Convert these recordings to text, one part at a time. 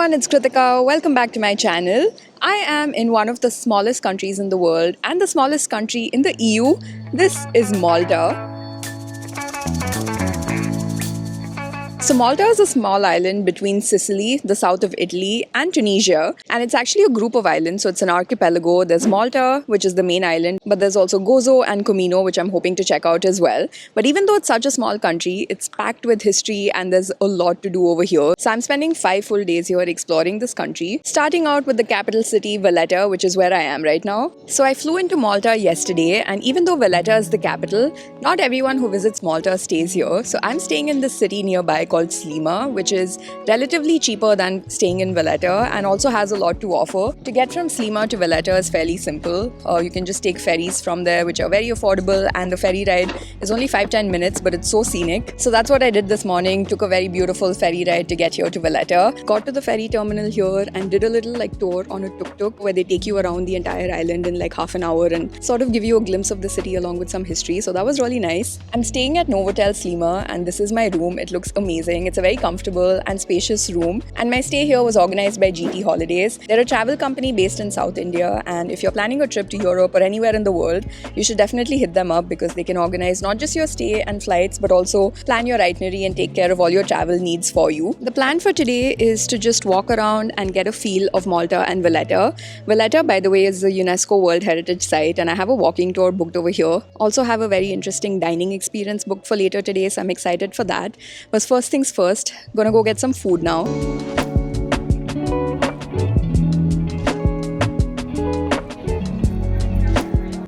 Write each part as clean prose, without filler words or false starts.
everyone, it's Kritika. Welcome back to my channel. I am in one of the smallest countries in the world and the smallest country in the EU. This is Malta. So Malta is a small island between Sicily, the south of Italy, and Tunisia. And it's actually a group of islands, so it's an archipelago. There's Malta, which is the main island, but there's also Gozo and Pinu, which I'm hoping to check out as well. But even though it's such a small country, it's packed with history and there's a lot to do over here. So I'm spending 5 full days here exploring this country, starting out with the capital city, Valletta, which is where I am right now. So I flew into Malta yesterday, and even though Valletta is the capital, not everyone who visits Malta stays here. So I'm staying in this city nearby called Slima, which is relatively cheaper than staying in Valletta and also has a lot to offer. To get from Slima to Valletta is fairly simple. You can just take ferries from there, which are very affordable, and the ferry ride is only 5-10 minutes, but it's so scenic. So that's what I did this morning. Took a very beautiful ferry ride to get here to Valletta. Got to the ferry terminal here and did a little tour on a tuk-tuk where they take you around the entire island in half an hour and sort of give you a glimpse of the city along with some history. So that was really nice. I'm staying at Novotel Slima, and this is my room. It looks amazing. It's a very comfortable and spacious room, and my stay here was organized by GT Holidays. They're a travel company based in South India, and if you're planning a trip to Europe or anywhere in the world, you should definitely hit them up because they can organize not just your stay and flights but also plan your itinerary and take care of all your travel needs for you. The plan for today is to just walk around and get a feel of Malta and Valletta. Valletta, by the way, is a UNESCO World Heritage Site, and I have a walking tour booked over here. Also have a very interesting dining experience booked for later today, so I'm excited for that. But first things first, gonna go get some food now.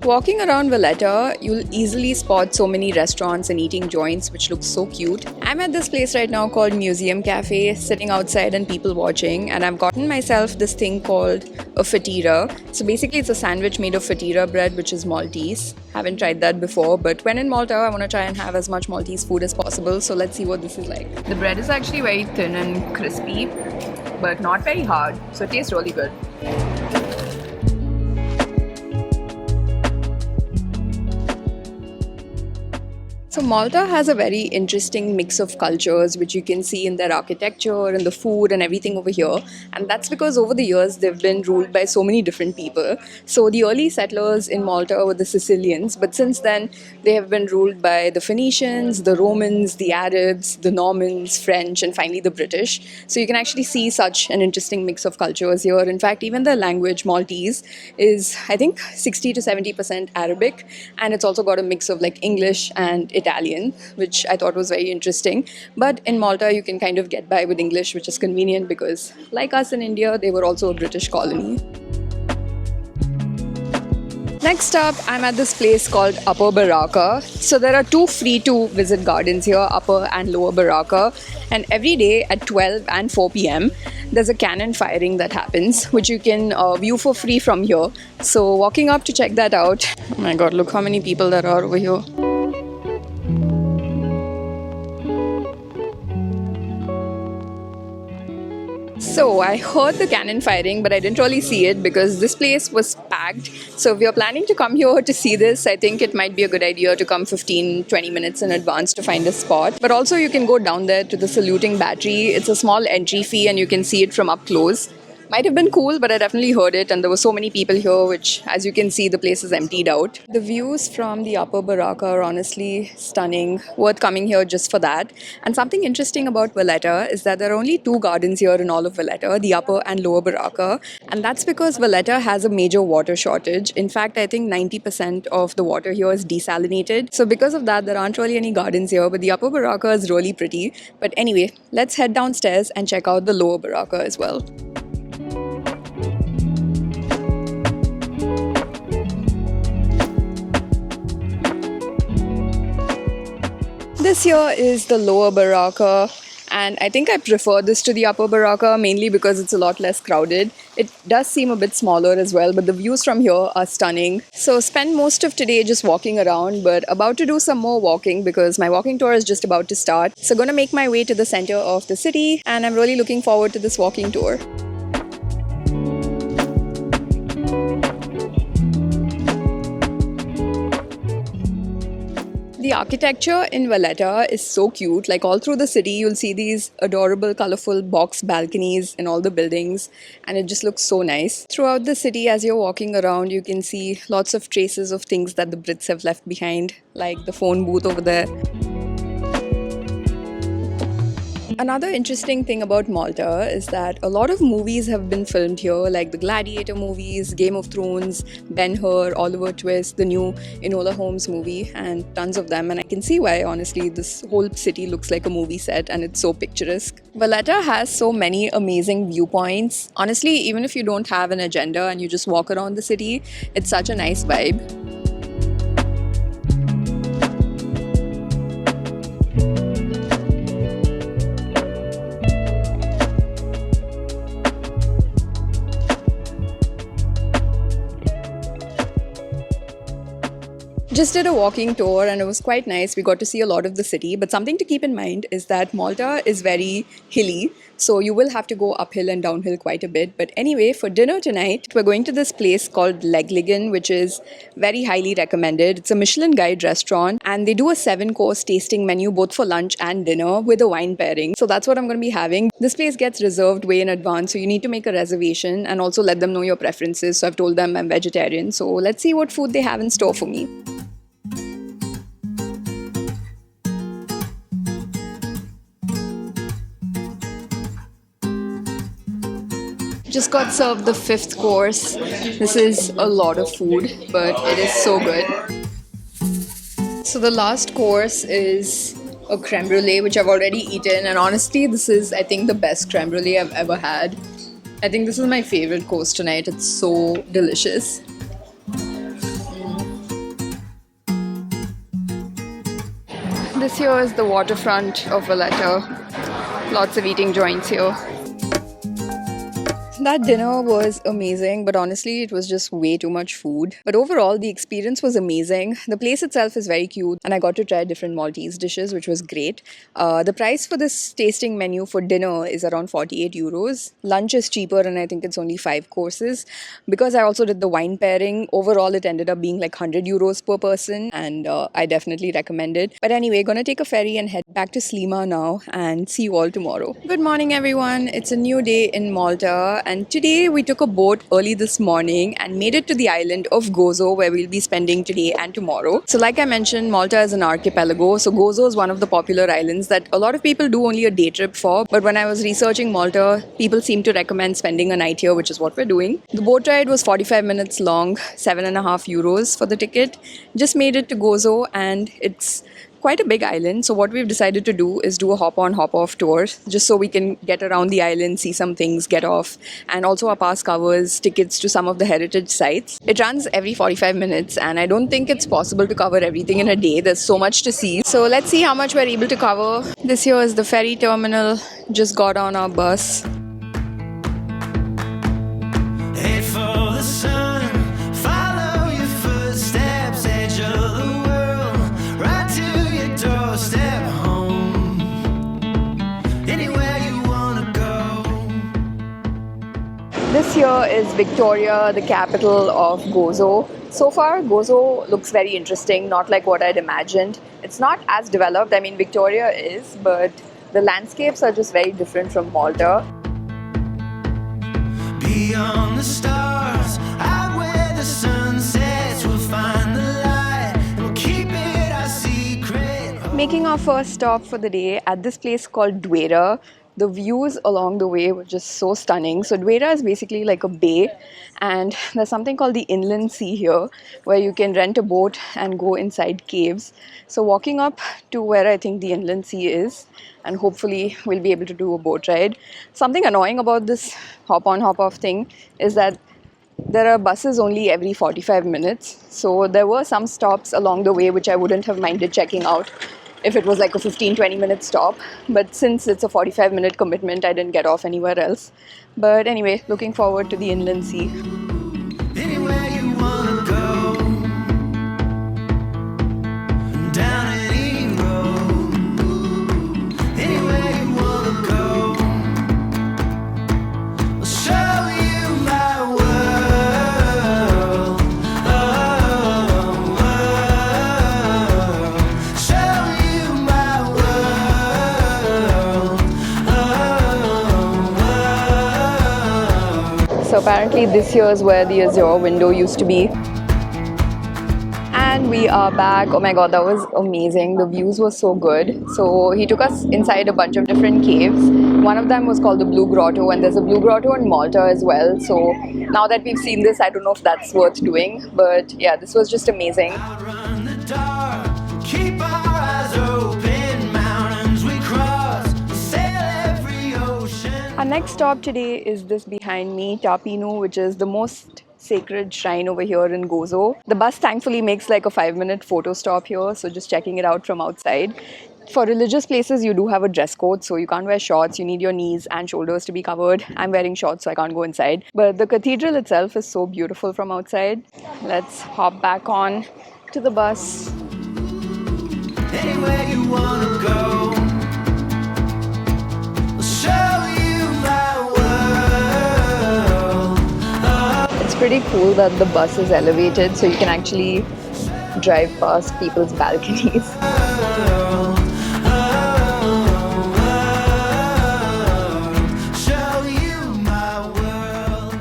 Walking around Valletta, you'll easily spot so many restaurants and eating joints which look so cute. I'm at this place right now called Museum Cafe, sitting outside and people watching, and I've gotten myself this thing called a ftira. So basically it's a sandwich made of ftira bread, which is Maltese. Haven't tried that before, but when in Malta I want to try and have as much Maltese food as possible, so let's see what this is like. The bread is actually very thin and crispy, but not very hard, so it tastes really good. So Malta has a very interesting mix of cultures, which you can see in their architecture and the food and everything over here. And that's because over the years, they've been ruled by so many different people. So the early settlers in Malta were the Sicilians, but since then, they have been ruled by the Phoenicians, the Romans, the Arabs, the Normans, French, and finally the British. So you can actually see such an interesting mix of cultures here. In fact, even the language Maltese is, I think, 60 to 70% Arabic. And it's also got a mix of English and Italian, which I thought was very interesting. But in Malta, you can kind of get by with English, which is convenient because, like us in India, they were also a British colony. Next up, I'm at this place called Upper Baraka. So there are 2 free-to-visit gardens here, Upper and Lower Baraka. And every day at 12 and 4 p.m., there's a cannon firing that happens, which you can view for free from here. So walking up to check that out. Oh my God, look how many people there are over here. So I heard the cannon firing, but I didn't really see it because this place was packed. So if you're planning to come here to see this, I think it might be a good idea to come 15-20 minutes in advance to find a spot. But also you can go down there to the saluting battery. It's a small entry fee and you can see it from up close. Might have been cool, but I definitely heard it, and there were so many people here, which, as you can see, the place is emptied out. The views from the Upper Baraka are honestly stunning, worth coming here just for that. And something interesting about Valletta is that there are only 2 gardens here in all of Valletta, the Upper and Lower Baraka, and that's because Valletta has a major water shortage. In fact, I think 90% of the water here is desalinated. So because of that, there aren't really any gardens here, but the Upper Baraka is really pretty. But anyway, let's head downstairs and check out the Lower Baraka as well. This here is the Lower Baraka, and I think I prefer this to the Upper Baraka mainly because it's a lot less crowded. It does seem a bit smaller as well, but the views from here are stunning. So spend most of today just walking around, but about to do some more walking because my walking tour is just about to start. So gonna make my way to the center of the city, and I'm really looking forward to this walking tour. The architecture in Valletta is so cute. Like all through the city, you'll see these adorable, colorful box balconies in all the buildings, and it just looks so nice. Throughout the city, as you're walking around, you can see lots of traces of things that the Brits have left behind, like the phone booth over there. Another interesting thing about Malta is that a lot of movies have been filmed here, like the Gladiator movies, Game of Thrones, Ben-Hur, Oliver Twist, the new Enola Holmes movie, and tons of them. And I can see why, honestly, this whole city looks like a movie set and it's so picturesque. Valletta has so many amazing viewpoints. Honestly, even if you don't have an agenda and you just walk around the city, it's such a nice vibe. Just did a walking tour and it was quite nice. We got to see a lot of the city, but something to keep in mind is that Malta is very hilly, so you will have to go uphill and downhill quite a bit. But anyway, for dinner tonight, we're going to this place called Lagoon, which is very highly recommended. It's a Michelin guide restaurant and they do a 7-course tasting menu both for lunch and dinner with a wine pairing. So that's what I'm going to be having. This place gets reserved way in advance, so you need to make a reservation and also let them know your preferences. So I've told them I'm vegetarian. So let's see what food they have in store for me. Just got served the 5th course. This is a lot of food, but it is so good. So the last course is a creme brulee, which I've already eaten. And honestly, this is, I think, the best creme brulee I've ever had. I think this is my favorite course tonight. It's so delicious. This here is the waterfront of Valletta. Lots of eating joints here. That dinner was amazing, but honestly, it was just way too much food. But overall, the experience was amazing. The place itself is very cute, and I got to try different Maltese dishes, which was great. The price for this tasting menu for dinner is around 48 euros. Lunch is cheaper, and I think it's only 5 courses. Because I also did the wine pairing, overall it ended up being like 100 euros per person, and I definitely recommend it. But anyway, gonna take a ferry and head back to Slima now, and see you all tomorrow. Good morning, everyone. It's a new day in Malta. And today we took a boat early this morning and made it to the island of Gozo, where we'll be spending today and tomorrow. So like I mentioned, Malta is an archipelago. So Gozo is one of the popular islands that a lot of people do only a day trip for. But when I was researching Malta, people seem to recommend spending a night here, which is what we're doing. The boat ride was 45 minutes long, 7.5 euros for the ticket. Just made it to Gozo, and it's quite a big island. So what we've decided to do is do a hop-on, hop-off tour, just so we can get around the island, see some things, get off. And also our pass covers tickets to some of the heritage sites. It runs every 45 minutes, and I don't think it's possible to cover everything in a day. There's so much to see. So let's see how much we're able to cover. This here is the ferry terminal. Just got on our bus. Head for the sun, follow your footsteps, edge of the world, right to your doorstep home, anywhere you wanna go. This here is Victoria, the capital of Gozo. So far, Gozo looks very interesting, not like what I'd imagined. It's not as developed. I mean, Victoria is, but the landscapes are just very different from Malta. Beyond the stars, out where the sun sets, we'll find the light, and we'll keep it our secret. Making our first stop for the day at this place called Dwejra. The views along the way were just so stunning. So Dwejra is basically like a bay, and there's something called the inland sea here, where you can rent a boat and go inside caves. So walking up to where I think the inland sea is, and hopefully we'll be able to do a boat ride. Something annoying about this hop-on, hop-off thing is that there are buses only every 45 minutes. So there were some stops along the way which I wouldn't have minded checking out if it was like a 15-20 minute stop. But since it's a 45-minute commitment, I didn't get off anywhere else. But anyway, looking forward to the inland sea. Anywhere you wanna go, down any road, anywhere you wanna go, I'll show you my world, oh, world, So apparently this here is where the Azure window used to be. And we are back. Oh my god, that was amazing. The views were so good. So he took us inside a bunch of different caves. One of them was called the Blue Grotto, and there's a Blue Grotto in Malta as well. So now that we've seen this, I don't know if that's worth doing. But yeah, this was just amazing. Outrun the dark, keep our eyes open, mountains we cross, sail every ocean. Our next stop today is this behind me, Pinu, which is the most sacred shrine over here in Gozo. The bus thankfully makes like a 5-minute photo stop here, so just checking it out from outside. For religious places, you do have a dress code, so you can't wear shorts. You need your knees and shoulders to be covered. I'm wearing shorts, so I can't go inside. But the cathedral itself is so beautiful from outside. Let's hop back on to the bus. Anywhere you wanna go, I'll show you my world. It's pretty cool that the bus is elevated, so you can actually drive past people's balconies. Show you my world.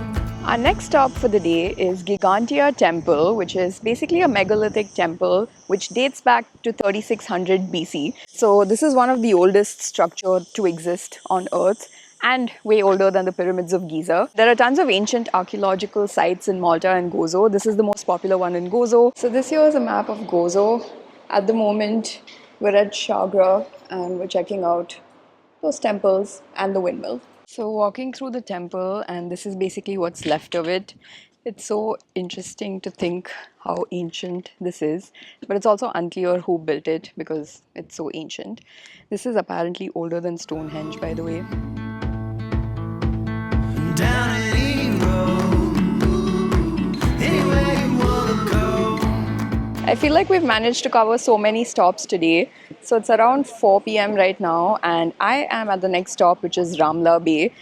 Our next stop for the day is Ġgantija temple, which is basically a megalithic temple which dates back to 3600 BC. So this is one of the oldest structure to exist on earth and way older than the pyramids of Giza. There are tons of ancient archaeological sites in Malta and Gozo. This is the most popular one in Gozo. So this here is a map of Gozo. At the moment, we're at Shagra and we're checking out those temples and the windmill. So walking through the temple, and this is basically what's left of it. It's so interesting to think how ancient this is, but it's also unclear who built it because it's so ancient. This is apparently older than Stonehenge, by the way. Down any road, anywhere you wanna go. I feel like we've managed to cover so many stops today. So it's around 4 p.m. right now, and I am at the next stop, which is Ramla Bay.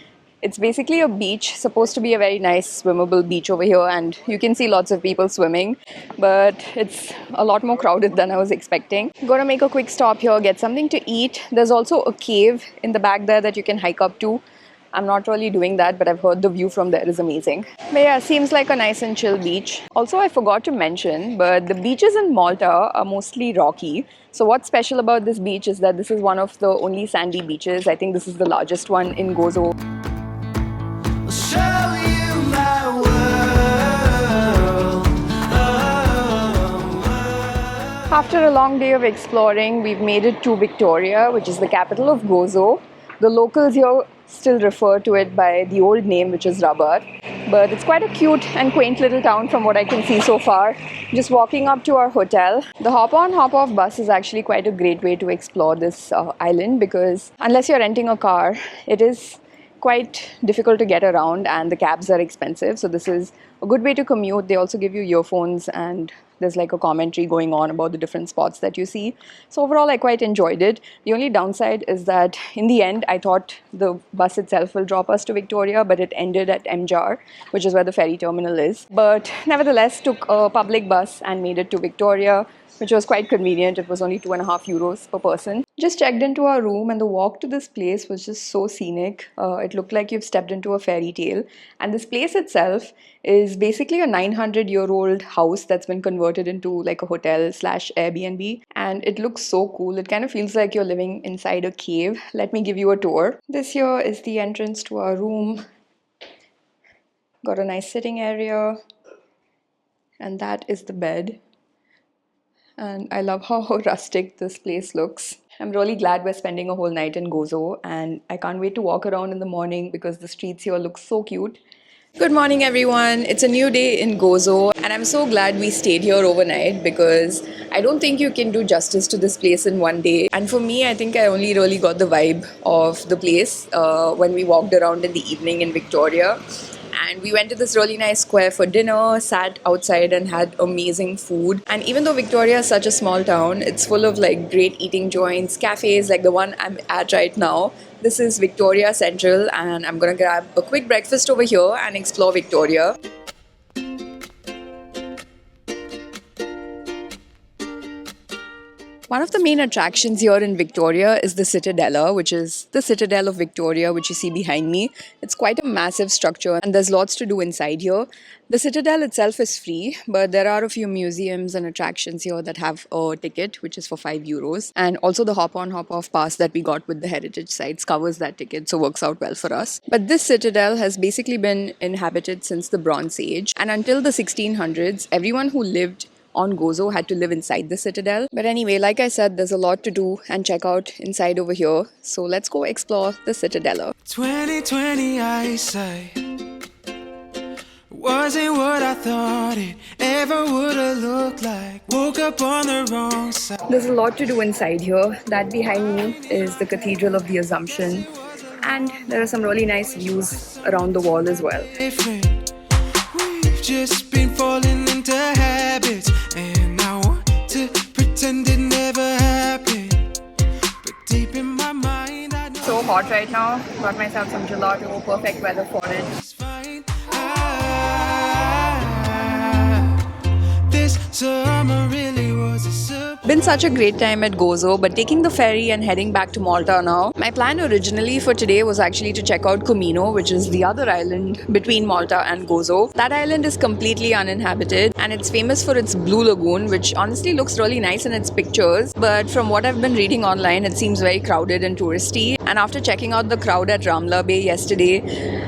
It's basically a beach, supposed to be a very nice swimmable beach over here, and you can see lots of people swimming, but it's a lot more crowded than I was expecting. Gonna make a quick stop here, get something to eat. There's also a cave in the back there that you can hike up to. I'm not really doing that, but I've heard the view from there is amazing. But yeah, seems like a nice and chill beach. Also, I forgot to mention, but the beaches in Malta are mostly rocky. So what's special about this beach is that this is one of the only sandy beaches. I think this is the largest one in Gozo. I'll show you my world. After a long day of exploring, we've made it to Victoria, which is the capital of Gozo. The locals here still refer to it by the old name, which is Rabat. But it's quite a cute and quaint little town from what I can see so far. Just walking up to our hotel. The hop-on, hop-off bus is actually quite a great way to explore this island, because unless you're renting a car, it is quite difficult to get around and the cabs are expensive. So this is a good way to commute. They also give you earphones and there's like a commentary going on about the different spots that you see. So overall, I quite enjoyed it. The only downside is that in the end, I thought the bus itself will drop us to Victoria, but it ended at Mjar, which is where the ferry terminal is. But nevertheless, took a public bus and made it to Victoria, which was quite convenient. It was only €2.50 per person. Just checked into our room, and the walk to this place was just so scenic. It looked like you've stepped into a fairy tale. And this place itself is basically a 900-year-old house that's been converted into like a hotel slash Airbnb. And it looks so cool. It kind of feels like you're living inside a cave. Let me give you a tour. This here is the entrance to our room. Got a nice sitting area. And that is the bed. And I love how rustic this place looks. I'm really glad we're spending a whole night in Gozo, and I can't wait to walk around in the morning because the streets here look so cute. Good morning, everyone. It's a new day in Gozo, and I'm so glad we stayed here overnight because I don't think you can do justice to this place in one day. And for me, I think I only really got the vibe of the place when we walked around in the evening in Victoria. And we went to this really nice square for dinner, sat outside and had amazing food. And even though Victoria is such a small town, it's full of like great eating joints, cafes like the one I'm at right now. This is Victoria Central, and I'm gonna grab a quick breakfast over here and explore Victoria. One of the main attractions here in Victoria is the Citadella, which is the Citadel of Victoria, which you see behind me. It's quite a massive structure and there's lots to do inside here. The Citadel itself is free, but there are a few museums and attractions here that have a ticket, which is for €5. And also the hop-on, hop-off pass that we got with the heritage sites covers that ticket, so works out well for us. But this Citadel has basically been inhabited since the Bronze Age. And until the 1600s, everyone who lived on Gozo had to live inside the Citadel. But anyway, like I said, there's a lot to do and check out inside over here. So let's go explore the Citadella. 2020 eyesight wasn't what I thought it ever would have looked like. Woke up on the wrong side. There's a lot to do inside here. That behind me is the Cathedral of the Assumption. And there are some really nice views around the wall as well. We've just been falling into habits, and I want to pretend it never happened. But deep in my mind, I know So hot right now. Got myself some gelato. Perfect weather for it. it's fine. This summer really was a surprise. Been such a great time at Gozo, but taking the ferry and heading back to Malta now. My plan originally for today was actually to check out Pinu, which is the other island between Malta and Gozo. That island is completely uninhabited and it's famous for its blue lagoon, which honestly looks really nice in its pictures. But from what I've been reading online, it seems very crowded and touristy. And after checking out the crowd at Ramla Bay yesterday,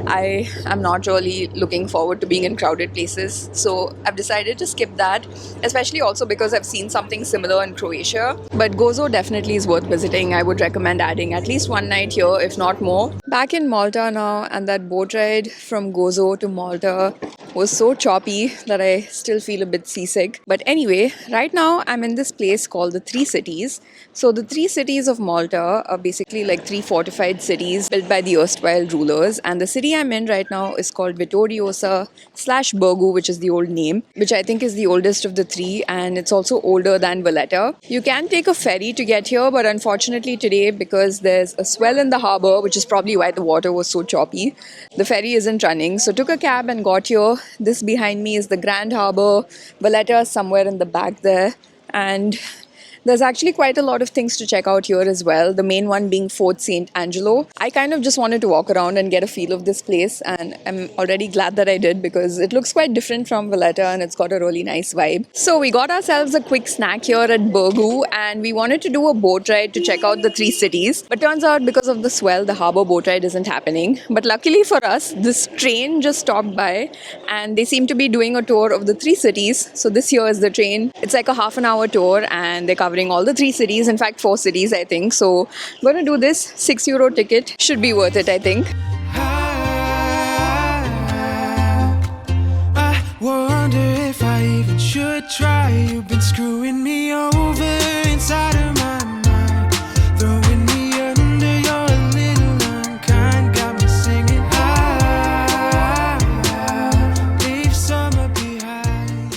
I am not really looking forward to being in crowded places. So I've decided to skip that, especially also because I've seen something similar in Croatia. But Gozo definitely is worth visiting. I would recommend adding at least one night here, if not more. Back in Malta now, and that boat ride from Gozo to Malta was so choppy that I still feel a bit seasick. But anyway, right now I'm in this place called the Three Cities. So the Three Cities of Malta are basically like three fortified cities built by the erstwhile rulers. And the city I'm in right now is called Vittoriosa/Birgu, which is the old name, which I think is the oldest of the three, and it's also older than Valletta. You can take a ferry to get here, but unfortunately today, because there's a swell in the harbour, which is probably why the water was so choppy, the ferry isn't running. So took a cab and got here. This behind me is the Grand Harbour. Valletta is somewhere in the back there. And there's actually quite a lot of things to check out here as well. The main one being Fort St. Angelo. I kind of just wanted to walk around and get a feel of this place, and I'm already glad that I did because it looks quite different from Valletta and it's got a really nice vibe. So we got ourselves a quick snack here at Birgu and we wanted to do a boat ride to check out the three cities. But turns out because of the swell, the harbour boat ride isn't happening. But luckily for us, this train just stopped by and they seem to be doing a tour of the three cities. So this here is the train. It's like a half an hour tour and they're covering all the three cities, in fact 4 cities I think. So I'm gonna do this. €6 ticket should be worth it, I think. I wonder if I even should try. You've been screwing me over inside of my mind, throwing me under your little unkind, got me singing. Leave summer behind.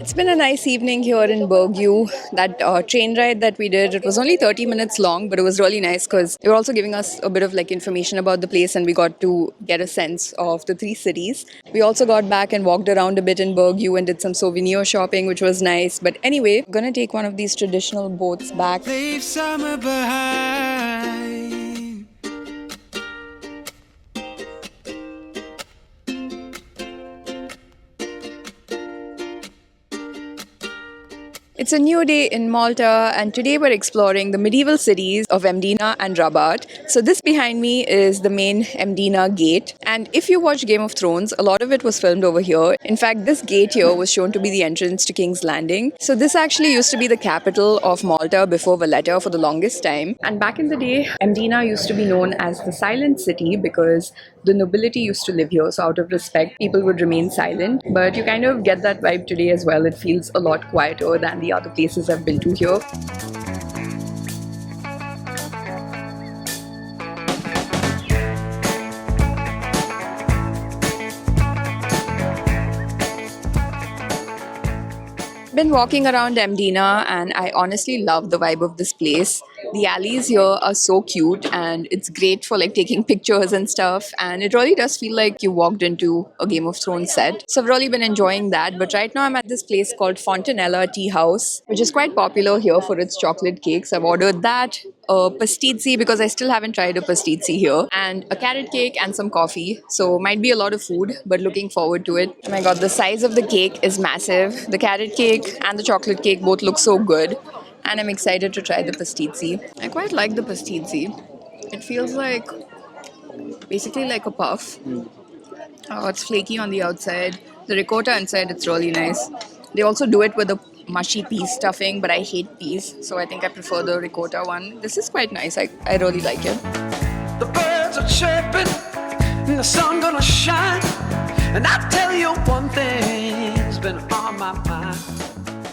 It's been a nice evening here in Birgu. That train ride that we did, it was only 30 minutes long, but it was really nice because they were also giving us a bit of like information about the place and we got to get a sense of the three cities. We also got back and walked around a bit in Birgu and did some souvenir shopping, which was nice. But anyway, I'm gonna take one of these traditional boats back. Leave summer behind. It's a new day in Malta and today we're exploring the medieval cities of Mdina and Rabat. So this behind me is the main Mdina gate, and if you watch Game of Thrones, a lot of it was filmed over here. In fact, this gate here was shown to be the entrance to King's Landing. So this actually used to be the capital of Malta before Valletta for the longest time. And back in the day, Mdina used to be known as the Silent City because the nobility used to live here. So out of respect, people would remain silent. But you kind of get that vibe today as well. It feels a lot quieter than the other places I've been to here. Been walking around Mdina and I honestly love the vibe of this place. The alleys here are so cute and it's great for like taking pictures and stuff. And it really does feel like you walked into a Game of Thrones set. So I've really been enjoying that. But right now I'm at this place called Fontanella Tea House, which is quite popular here for its chocolate cakes. I've ordered that, a pastizzi because I still haven't tried a pastizzi here, and a carrot cake and some coffee. So might be a lot of food, but looking forward to it. Oh my god, the size of the cake is massive. The carrot cake and the chocolate cake both look so good. And I'm excited to try the pastizzi. I quite like the pastizzi. It feels like basically like a puff. It's flaky on the outside. The ricotta inside, it's really nice. They also do it with a mushy pea stuffing, but I hate peas, so I think I prefer the ricotta one. This is quite nice. I really like it. The birds are chirping, and the sun gonna shine. And I tell you one thing's been on my mind.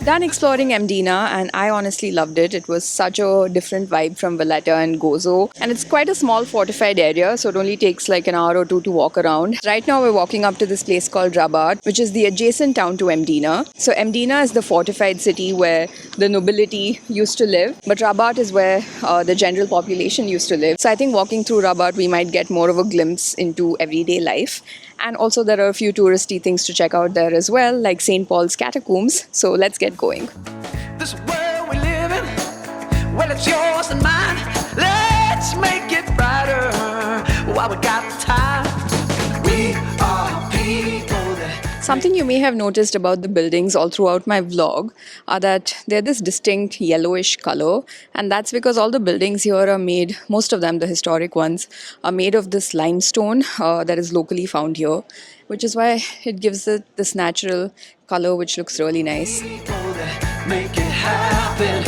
Done exploring Mdina, and I honestly loved it. It was such a different vibe from Valletta and Gozo. And it's quite a small fortified area, so it only takes like an hour or two to walk around. Right now we're walking up to this place called Rabat, which is the adjacent town to Mdina. So Mdina is the fortified city where the nobility used to live, but Rabat is where the general population used to live. So I think walking through Rabat, we might get more of a glimpse into everyday life. And also there are a few touristy things to check out there as well, like St. Paul's catacombs. So let's get going. This world we live in, well, it's yours and mine. Let's make it brighter while we got time. We are people that... Something you may have noticed about the buildings all throughout my vlog are that they're this distinct yellowish color, and that's because all the buildings here are made, most of them, the historic ones, are made of this limestone that is locally found here, which is why it gives it this natural color which looks really nice. People that make it happen.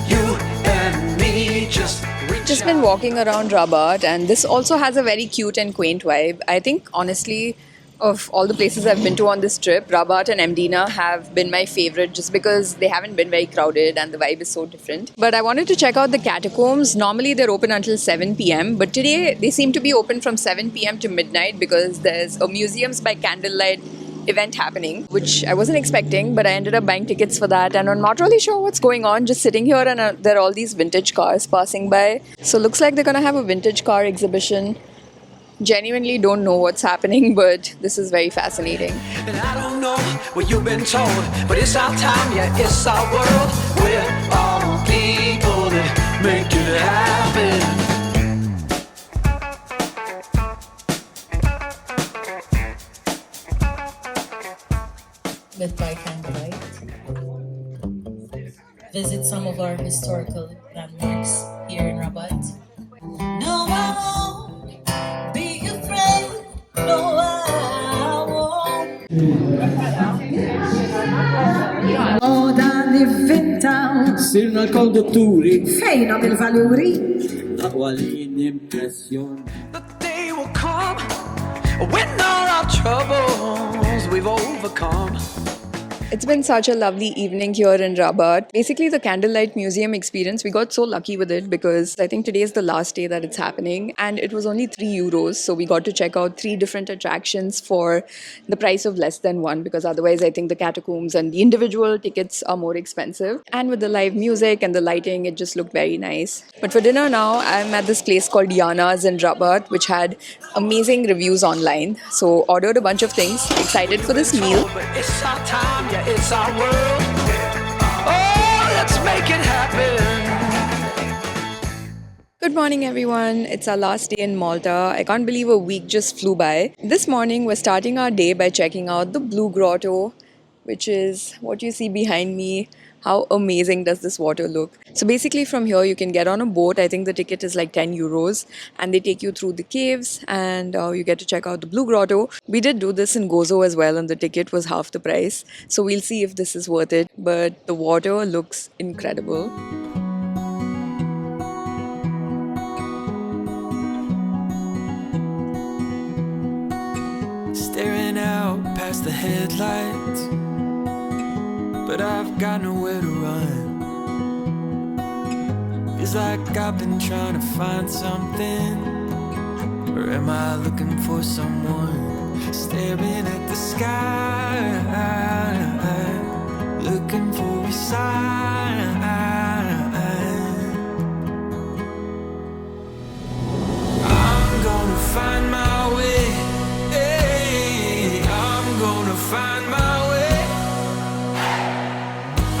You and me just reach Just been walking around Rabat, and this also has a very cute and quaint vibe. I think honestly, of all the places I've been to on this trip, Rabat and Mdina have been my favorite just because they haven't been very crowded and the vibe is so different. But I wanted to check out the catacombs. Normally they're open until 7 p.m. but today they seem to be open from 7 p.m. to midnight because there's a museums by candlelight event happening, which I wasn't expecting, but I ended up buying tickets for that, and I'm not really sure what's going on, just sitting here, and there are all these vintage cars passing by. So looks like they're gonna have a vintage car exhibition. Genuinely don't know what's happening, but this is very fascinating. And I don't know what you've been told, but it's our time, yeah, it's our world. We're all people that make it happen. Lit by candlelight. Visit some of our historical landmarks here in Rabat. No, I won't be afraid. No, I won't. Moda nivvintaw Sirna l-kondutturi fejna bil-valuri. Aqwa l-impressjon The day will come when all our troubles we've overcome. It's been such a lovely evening here in Rabat. Basically, the Candlelight Museum experience, we got so lucky with it because I think today is the last day that it's happening, and it was only €3. So we got to check out 3 different attractions for the price of less than one, because otherwise I think the catacombs and the individual tickets are more expensive. And with the live music and the lighting, it just looked very nice. But for dinner now, I'm at this place called Yana's in Rabat, which had amazing reviews online. So ordered a bunch of things, excited for this meal. But it's our time, yeah, it's our world. Oh, let's make it happen. Good morning, everyone. It's our last day in Malta. I can't believe a week just flew by. This morning, we're starting our day by checking out the Blue Grotto, which is what you see behind me. How amazing does this water look? So basically from here, you can get on a boat. I think the ticket is like €10, and they take you through the caves, and you get to check out the Blue Grotto. We did do this in Gozo as well, and the ticket was half the price. So we'll see if this is worth it. But the water looks incredible. Staring out past the headlights, but I've got nowhere to run. Feels like I've been trying to find something, or am I looking for someone? Staring at the sky, looking for a sign. find my way.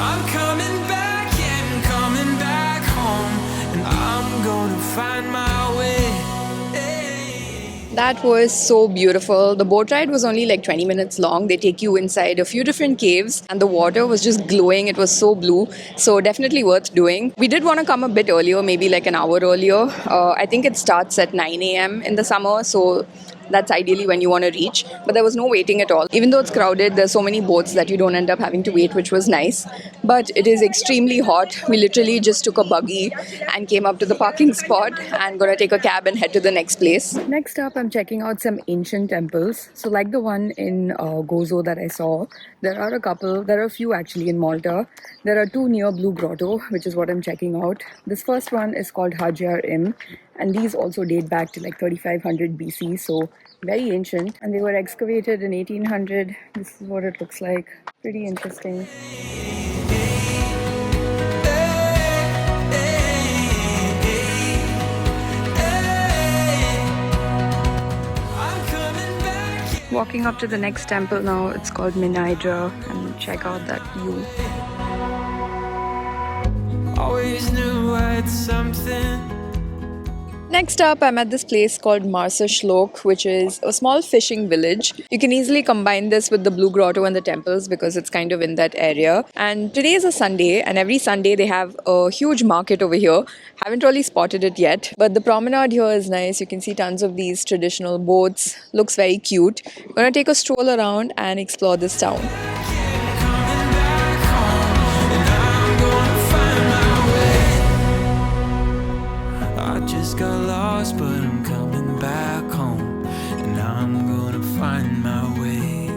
I'm coming back, yeah, I'm coming back home, and I'm gonna find my way. That was so beautiful. The boat ride was only like 20 minutes long. They take you inside a few different caves and the water was just glowing. It was so blue. So definitely worth doing. We did want to come a bit earlier, maybe like an hour earlier. I think it starts at 9 a.m. in the summer. So that's ideally when you want to reach. But there was no waiting at all. Even though it's crowded, there's so many boats that you don't end up having to wait, which was nice. But it is extremely hot. We literally just took a buggy and came up to the parking spot and gonna take a cab and head to the next place. Next up, I'm checking out some ancient temples. So like the one in Gozo that I saw, there are a few actually in Malta. There are two near Blue Grotto, which is what I'm checking out. This first one is called Hajar Im, and these also date back to like 3500 BC, so very ancient. And they were excavated in 1800. This is what it looks like. Pretty interesting. Walking up to the next temple now. It's called Mdina, and check out that view. Always knew I had something. Next up, I'm at this place called Marsaxlokk, which is a small fishing village. You can easily combine this with the Blue Grotto and the temples because it's kind of in that area. And today is a Sunday, and every Sunday they have a huge market over here. Haven't really spotted it yet, but the promenade here is nice. You can see tons of these traditional boats. Looks very cute. I'm gonna take a stroll around and explore this town. Just got lost, but I'm coming back home, and I'm gonna find my way.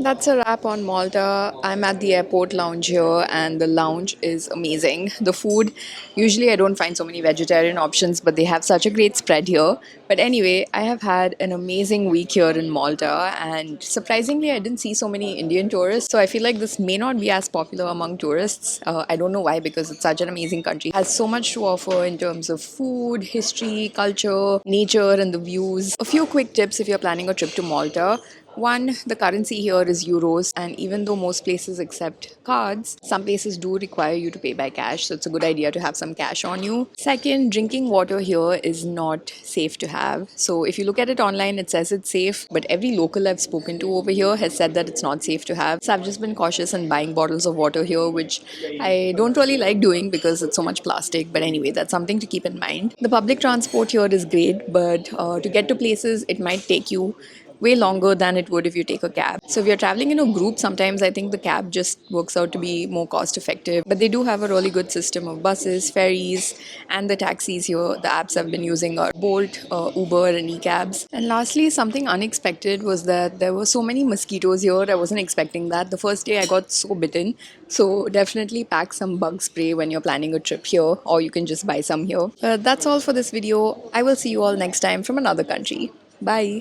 That's a wrap on Malta. I'm at the airport lounge here and the lounge is amazing. The food, usually I don't find so many vegetarian options, but they have such a great spread here. But anyway, I have had an amazing week here in Malta and surprisingly I didn't see so many Indian tourists. So I feel like this may not be as popular among tourists. I don't know why, because it's such an amazing country. It has so much to offer in terms of food, history, culture, nature and the views. A few quick tips if you're planning a trip to Malta. One, the currency here is euros, and even though most places accept cards, some places do require you to pay by cash, so it's a good idea to have some cash on you. Second, drinking water here is not safe to have. So if you look at it online, it says it's safe, but every local I've spoken to over here has said that it's not safe to have. So I've just been cautious in buying bottles of water here, which I don't really like doing because it's so much plastic. But anyway, that's something to keep in mind. The public transport here is great, but to get to places, it might take you way longer than it would if you take a cab. So if you're traveling in a group, sometimes I think the cab just works out to be more cost effective. But they do have a really good system of buses, ferries, and the taxis here. The apps I've been using are Bolt, Uber, and e-cabs. And lastly, something unexpected was that there were so many mosquitoes here. I wasn't expecting that. The first day I got so bitten. So definitely pack some bug spray when you're planning a trip here, or you can just buy some here. That's all for this video. I will see you all next time from another country. Bye.